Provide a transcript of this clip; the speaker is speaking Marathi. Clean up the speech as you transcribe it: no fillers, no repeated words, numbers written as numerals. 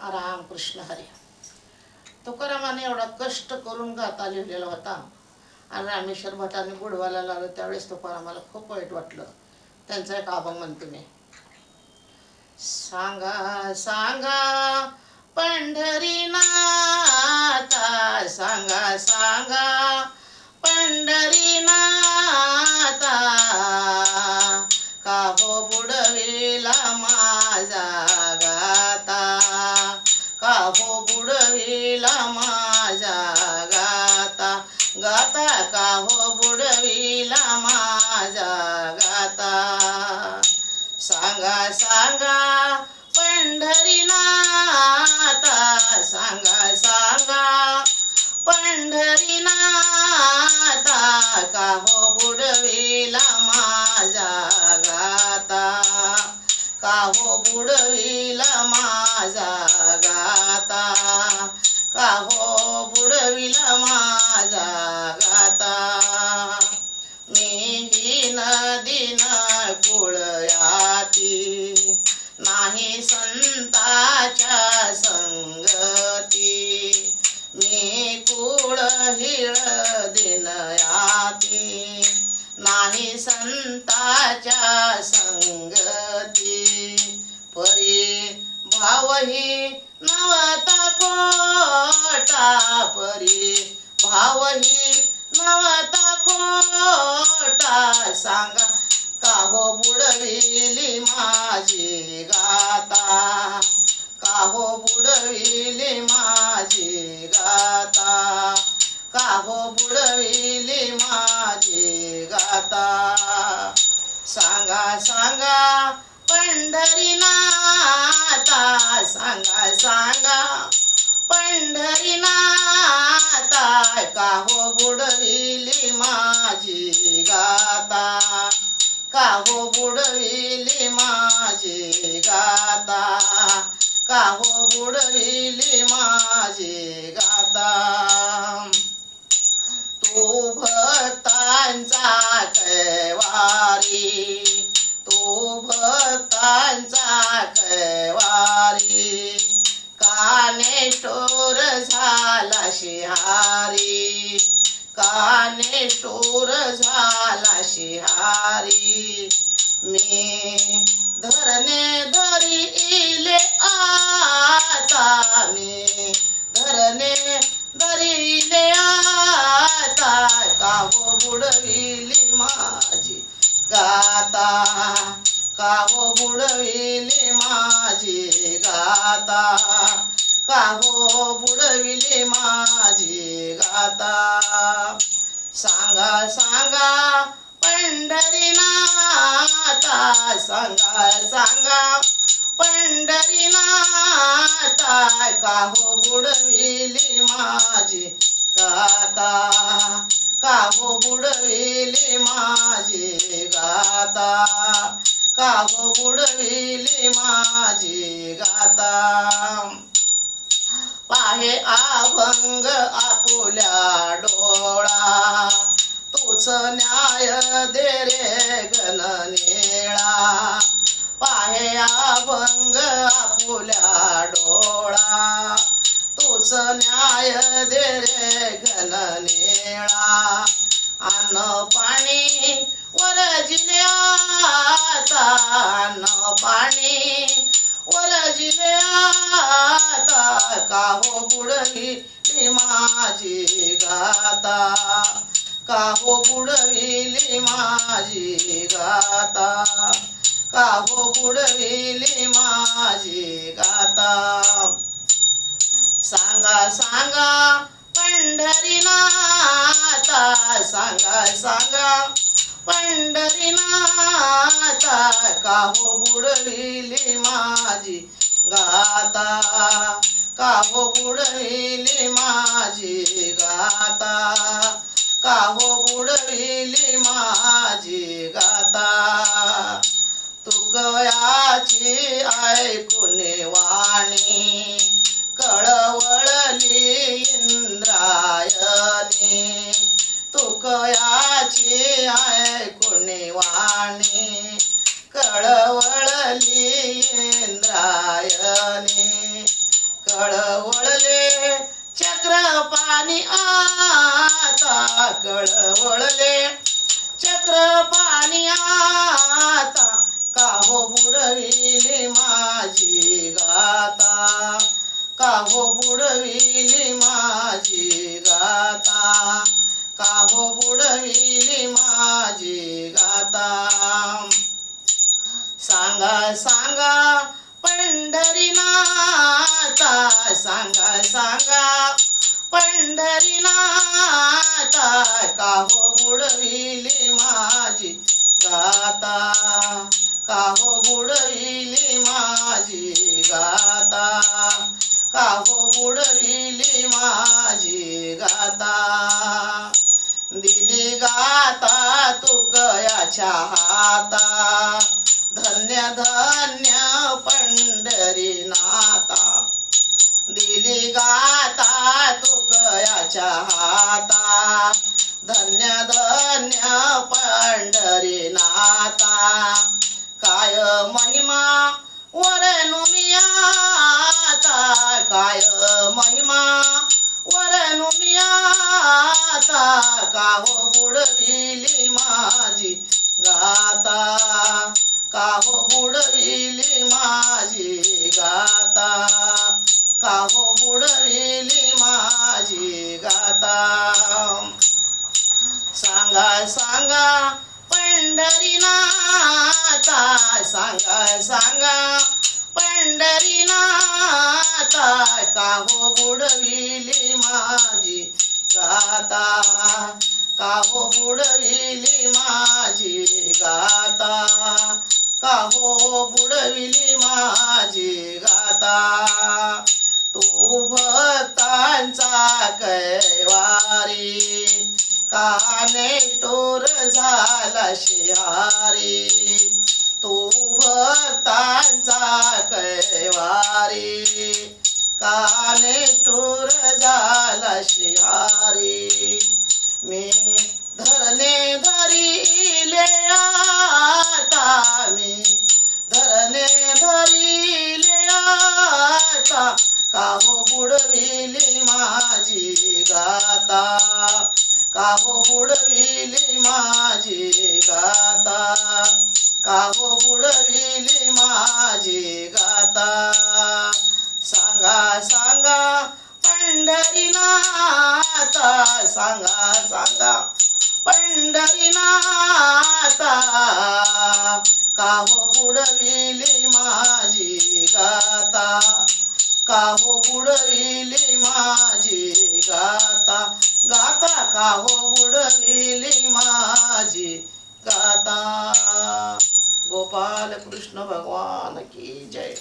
राम कृष्ण हरी. तुकारामाने एवढा कष्ट करून गाता लिहिलेला होता आणि रामेश्वर भटाने बुडवायला लावलं त्यावेळेस तुकारामाला खूप वाईट वाटलं. त्यांचा एक अभंग म्हणते मी. सांगा सांगा पंढरीनाथा, सांगा सांगा पंढरीनाथा, का हो बुडविला माझा गाता, का हो बुडविला माझा गाता, गाता का हो बुडविला माझा गाता. सांगा सांगा पंढरीनाथा, सांगा सांगा पंढरीनाथा, का हो बुडविला माझा गाता, का हो बुडविला माझा गाता, का हो बुडविला माझा गाता. मी ही नदी न कुळयाती, नाही संताच्या संगती, मी कुळ हिळ दिनयाती, नाही संताच्या संगती. परी भावही नवता खोटा, परी भावही नवता खोटा, सांगा का हो बुडविली माझी गाता, का हो बुडविली माझी गाता, का हो बुडविली माझी गाता. सांगा सांगा पंढरीनाथा, सांगा सांगा पंढरीनाथा, का हो बुडविली माझी गाता, का हो बुडविली माझी गाता, का हो बुडविली माझी गाता. तू भक्तांचा कैवारी, तू भक्तांचा कैवारी, कानेश्वर झाला शिहारी, कानेश्वर झाला शिहारी. मी धरणे धरिले आता, मी धरणे धरिले आता, का हो बुडविली माझी गाता, का हो बुडविली माझी गाता, का हो बुडविली माझी गाता. सांगा सांगा पंढरीनाथा, सांगा सांगा पंढरीनाथा, का हो बुडविली माझी गाता, का हो बुडविली माझी गाता, का हो बुडविली माझी गाता. पाहे अभंग आपुल्या डोळा, तूच न्याय दे रे गणनेळा. पाहे अभंग आपुल्या डोळा, तूच न्याय दे रे गणनेळा. अन्न पाणी वरजिले आता, अन्न पाणी वरजिले आता, का हो बुडविली माझी गाता, का हो बुडविली माझी गाता, का हो बुडविली माझी गाता. सांगा सांगा पंढरीनाथा, सांगा सांगा पंढरीनाथा, का हो बुडविली माझी गाता, का हो बुडविली माझी गाता, का हो बुडविली माझी गाता. तुकयाची ऐकून वाणी, कळवळली इंद्रायणी, तुकयाची ऐकून वाणी, कळवळली इंद्रायणी. कळवळले चक्र पाणी आता, कळवळले चक्र पाणी आता, का हो बुडविली माझी गाता, का हो बुडविली माझी गाता, का हो बुडविली माझी गाता. सांगा सांगा पंढरीनाथा, सांगा सांगा पंढरीनाथा, का हो बुडविली माझी गाता, का हो बुडविली माझी गाता, का हो बुडविली माझी गाता. दिली गाता तुकयाच्या हाता, धन्य धन्य पंढरीनाथा, दिली गाता तुकयाच्या हाता, धन्य धन्य पंढरीनाथा. काय महिमा वरनुमियाता, काय महिमा वरनुमियाता, का हो बुडविली माझी गाता, का हो बुडविली माझी गाता, का हो बुडविली माझी गाता. सांगा सांगा पंढरीनाथा, सांगा सांगा पंढरीनाथा, का हो बुडविली माझी गाता, का हो बुडविली माझी गाता, का हो बुडविली माझी गाता. तू भक्तांचा कैवारी, काने टोर झाला शिहारी, तू भक्तांचा कैवारी, काने टोर झाला शिहारी. मी धरणे धरिले आता, मी धरणे धरिले आता, का हो बुडविली माझी गाता, का हो बुडविली माझी गाता, का हो बुडविली माझी गाता. सांगा सांगा पंढरीनाथा, सांगा सांगा पंढरीनाथा, का हो बुडविली माझी गाता, का हो बुडविली माझी गाता, गाता का हो बुडविली माझी गाता. गोपाल कृष्ण भगवान की जय.